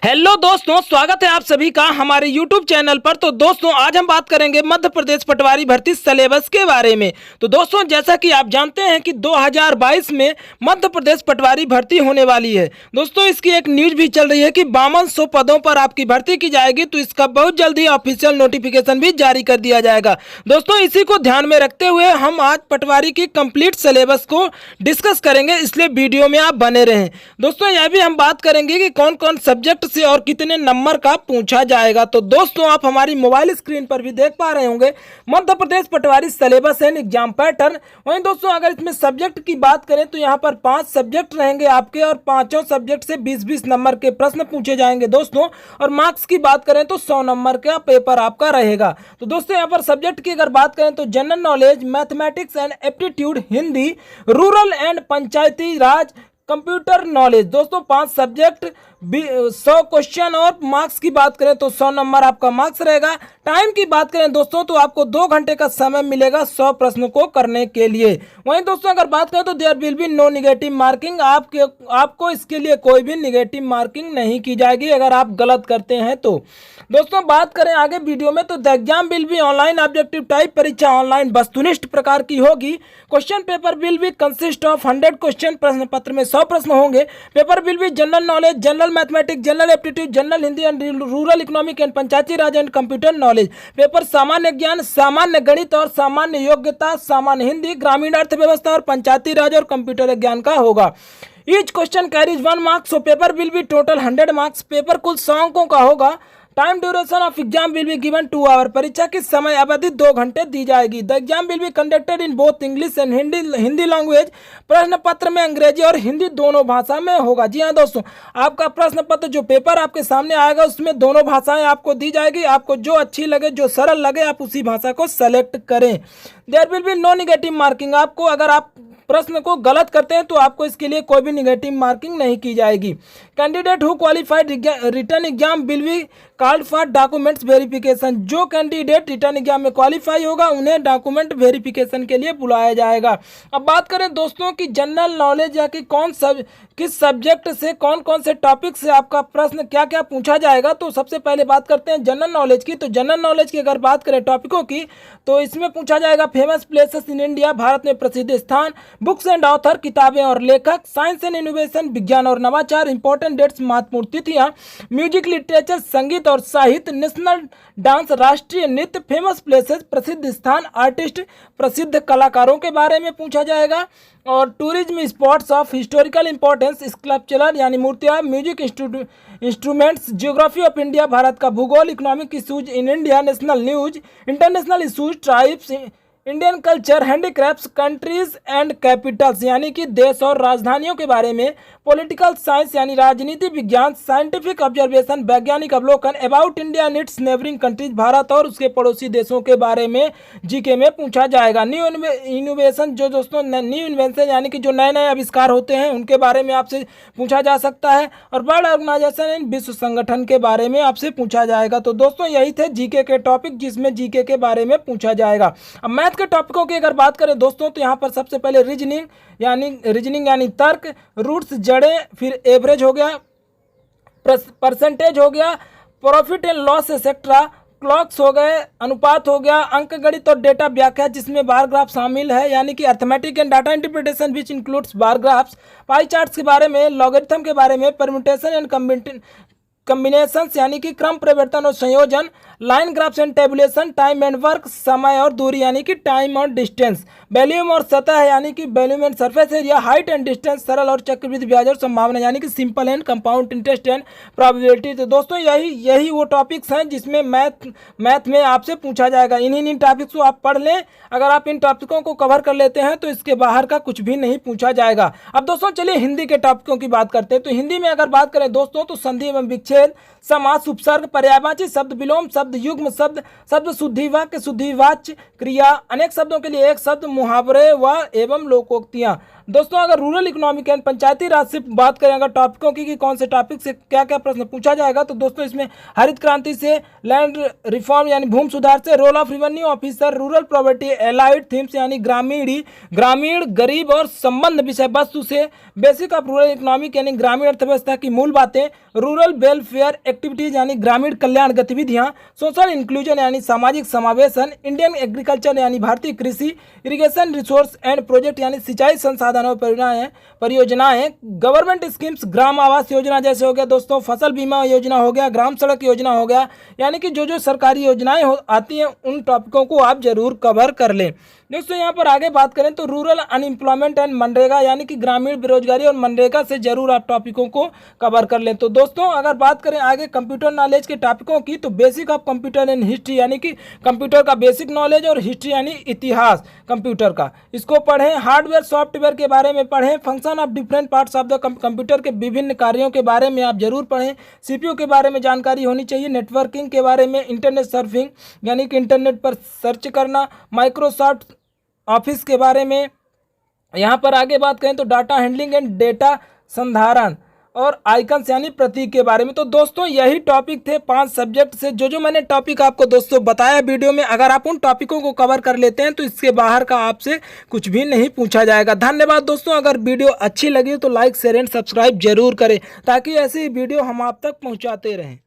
Hello दोस्तों, स्वागत है आप सभी का हमारे YouTube चैनल पर। तो दोस्तों आज हम बात करेंगे मध्य प्रदेश पटवारी भर्ती सिलेबस के बारे में। तो दोस्तों जैसा कि आप जानते हैं कि 2022 में मध्य प्रदेश पटवारी भर्ती होने वाली है। दोस्तों इसकी एक न्यूज भी चल रही है कि 5200 पदों पर आपकी भर्ती की जाएगी। तो इसका बहुत जल्दी ऑफिशियल नोटिफिकेशन भी जारी कर दिया जाएगा। दोस्तों इसी को ध्यान में रखते हुए हम आज पटवारी की कंप्लीट सिलेबस को डिस्कस करेंगे, इसलिए वीडियो में आप बने रहें। दोस्तों यह भी हम बात करेंगे कि कौन कौन सब्जेक्ट से और कितने नंबर का पूछा जाएगा। तो दोस्तों आप हमारी मोबाइल स्क्रीन पर भी देख पा रहे होंगे मध्य प्रदेश पटवारी सिलेबस एंड एग्जाम पैटर्न। वहीं दोस्तों अगर इसमें सब्जेक्ट की बात करें तो यहाँ पर 5 सब्जेक्ट रहेंगे आपके और पांचों सब्जेक्ट से 20-20 नंबर के प्रश्न पूछे जाएंगे दोस्तों। और मार्क्स की बात करें तो 100 नंबर का पेपर आपका रहेगा। तो दोस्तों यहाँ पर सब्जेक्ट की अगर बात करें तो general knowledge, mathematics and aptitude, Hindi, rural and Panchayati Raj, computer knowledge. दोस्तों 5 सब्जेक्ट 100 क्वेश्चन और मार्क्स की बात करें तो 100 नंबर आपका मार्क्स रहेगा। टाइम की बात करें दोस्तों तो आपको 2 घंटे का समय मिलेगा 100 प्रश्नों को करने के लिए। वहीं दोस्तों अगर बात करें तो there will be no negative marking. आपको इसके लिए कोई भी निगेटिव मार्किंग नहीं की जाएगी अगर आप गलत करते हैं तो। दोस्तों बात करें आगे वीडियो में तो the exam will B online objective type. परीक्षा ऑनलाइन वस्तुनिष्ठ प्रकार की होगी। Question paper will B consist of 100 question. प्रश्न पत्र में 100 प्रश्न होंगे। Paper will B general knowledge, general mathematics, general aptitude, general Hindi and rural economic and Panchayati Raj and computer knowledge. Paper सामान्य ज्ञान, सामान्य गणित और सामान्य योग्यता, सामान्य हिंदी, ग्रामीण अर्थव्यवस्था और पंचायती राज और कंप्यूटर ज्ञान का होगा। Each question carries 1 marks. So paper will be total 100 marks. Paper कुल 100 अंकों का होगा। Time duration of exam will be given 2 hour. परीक्षा की समय अवधि 2 घंटे दी जाएगी। The exam will be conducted in both English and Hindi language. प्रश्न पत्र में अंग्रेजी और हिंदी दोनों भाषा में होगा। जी हाँ दोस्तों, आपका प्रश्न पत्र जो पेपर आपके सामने आएगा उसमें दोनों भाषाएं आपको दी जाएगी। आपको जो अच्छी लगे, जो सरल लगे, आप उसी भाषा को सेलेक्ट करें। There will be no negative marking. आपको अगर आप प्रश्न को गलत करते हैं तो आपको इसके लिए कोई भी निगेटिव मार्किंग नहीं की जाएगी। Candidate who qualified return exam will be called for documents verification. जो कैंडिडेट रिटर्न एग्जाम में क्वालिफाई होगा उन्हें डॉक्यूमेंट वेरिफिकेशन के लिए बुलाया जाएगा। अब बात करें दोस्तों कि जनरल नॉलेज या कि किस सब्जेक्ट से कौन कौन से टॉपिक से आपका प्रश्न क्या क्या पूछा जाएगा। तो सबसे पहले बात करते हैं जनरल नॉलेज की। तो जनरल नॉलेज की अगर बात करें टॉपिकों की तो इसमें पूछा जाएगा famous places in India, Bharat में प्रसिद्ध स्थान, बुक्स एंड ऑथर, किताबें और लेखक, साइंस एंड इनोवेशन, विज्ञान और नवाचार, इंपॉर्टेंट डेट्स, महत्वपूर्ण तिथियां, म्यूजिक, लिटरेचर, संगीत और साहित्य, नेशनल डांस, राष्ट्रीय नृत्य, फेमस प्लेसेस, प्रसिद्ध स्थान, आर्टिस्ट, प्रसिद्ध कलाकारों के बारे में पूछा जाएगा। और tourism, spots of historical importance, sculptural यानी मूर्तियां, music instruments, geography of India, Bharat का भूगोल, economic issues in India, national news, international issues, tribes, Indian culture, handicrafts, countries and Capitals यानी कि देश और राजधानियों के बारे में, पॉलिटिकल साइंस यानी राजनीति विज्ञान, साइंटिफिक ऑब्जर्वेशन, वैज्ञानिक अवलोकन, about India and it's neighbouring countries, Bharat और उसके पड़ोसी देशों के बारे में जीके में पूछा जाएगा। न्यू इनोवेशन, जो दोस्तों न्यू इन्वेंशन यानी कि जो नए नए आविष्कार होते हैं उनके बारे में आपसे पूछा जा सकता है। और वर्ल्ड ऑर्गेनाइजेशन एंड विश्व संगठन के बारे में आपसे पूछा जाएगा। तो दोस्तों यही थे जीके के टॉपिक जिसमें जीके के बारे में पूछा जाएगा। अब मैथ के टॉपिकों की अगर बात करें दोस्तों तो यहाँ पर सबसे पहले रीजनिंग यानी तर्क, रूट्स, जड़ें, फिर एवरेज हो गया, परसेंटेज हो गया, profit and loss etcetera, clocks हो गए, अनुपात हो गया, अंक गणित और डेटा व्याख्या जिसमें बार ग्राफ शामिल है यानी कि arithmetic and data interpretation which includes bar graphs, pie charts के बारे में, लॉगरिथम के बारे में, परम्यूटेशन एंड कॉम्बिनेशंस यानी कि क्रम परिवर्तन और संयोजन, line graphs and tabulation, time and work, समय और दूरी यानी कि टाइम और डिस्टेंस, वॉल्यूम और सतह यानी कि volume and surface area, height and distance, सरल और चक्रवृद्धि ब्याज और संभावना यानी कि simple and compound interest and probability. तो दोस्तों यही वो टॉपिक्स हैं जिसमें मैथ में आपसे पूछा जाएगा। इन टॉपिक्स को आप पढ़ लें। अगर आप इन टॉपिकों को कवर कर लेते हैं तो इसके बाहर का कुछ भी नहीं पूछा जाएगा। अब दोस्तों चलिए हिंदी के टॉपिकों की बात करते हैं। तो हिंदी में अगर बात करें दोस्तों तो संधि एवं विच्छेद, समास, उपसर्ग, पर्यायवाची शब्द, विलोम शब्द, युग्म शब्द, शब्द शुद्धि वाक्य, शुद्धिवाच्य क्रिया, अनेक शब्दों के लिए एक शब्द, मुहावरे व एवं लोकोक्तियां, दोस्तों अगर रूरल इकोनॉमिक एंड पंचायती राज से बात करें अगर टॉपिकों की कि कौन से टॉपिक से क्या क्या प्रश्न पूछा जाएगा, तो दोस्तों इसमें हरित क्रांति से, लैंड रिफॉर्म यानी भूमि सुधार से, role of revenue officer, rural property, allied themes यानी ग्रामीण गरीब और संबंध विषय वस्तु से, बेसिक ऑफ रूरल इकोनॉमिक यानी ग्रामीण अर्थव्यवस्था की मूल बातें, रूरल वेलफेयर एक्टिविटीज यानी ग्रामीण कल्याण गतिविधियां, सोशल इंक्लूजन यानी सामाजिक समावेशन, इंडियन एग्रीकल्चर यानी भारतीय कृषि, इरिगेशन रिसोर्स एंड प्रोजेक्ट यानी सिंचाई संसाधनों परियोजनाएं, गवर्नमेंट स्कीम्स, ग्राम आवास योजना जैसे हो गया दोस्तों, फसल बीमा योजना हो गया, ग्राम सड़क योजना हो गया, यानी कि जो जो सरकारी योजनाएं आती हैं उन टॉपिकों को आप जरूर कवर कर लें। दोस्तों यहाँ पर आगे बात करें तो रूरल अनएम्प्लॉयमेंट एंड मनरेगा यानी कि ग्रामीण बेरोजगारी और मनरेगा से जरूर आप टॉपिकों को कवर कर लें। तो दोस्तों अगर बात करें आगे कंप्यूटर नॉलेज के टॉपिकों की, तो basic of computer and history यानी कि कंप्यूटर का बेसिक नॉलेज और हिस्ट्री यानी इतिहास कंप्यूटर का, इसको पढ़ें। हार्डवेयर सॉफ्टवेयर के बारे में पढ़ें। Function of different parts of the computer के विभिन्न कार्यों के बारे में आप जरूर पढ़ें। सीपीयू के बारे में जानकारी होनी चाहिए। नेटवर्किंग के बारे में, इंटरनेट सर्फिंग यानी कि इंटरनेट पर सर्च करना, माइक्रोसॉफ्ट ऑफिस के बारे में। यहाँ पर आगे बात करें तो डाटा हैंडलिंग एंड डेटा संधारण और आइकन्स यानी प्रतीक के बारे में। तो दोस्तों यही टॉपिक थे 5 सब्जेक्ट से जो मैंने टॉपिक आपको दोस्तों बताया वीडियो में। अगर आप उन टॉपिकों को कवर कर लेते हैं तो इसके बाहर का आपसे कुछ भी नहीं पूछा जाएगा। धन्यवाद दोस्तों। अगर वीडियो अच्छी लगी तो लाइक शेयर एंड सब्सक्राइब जरूर करें ताकि ऐसी वीडियो हम आप तक पहुँचाते रहें।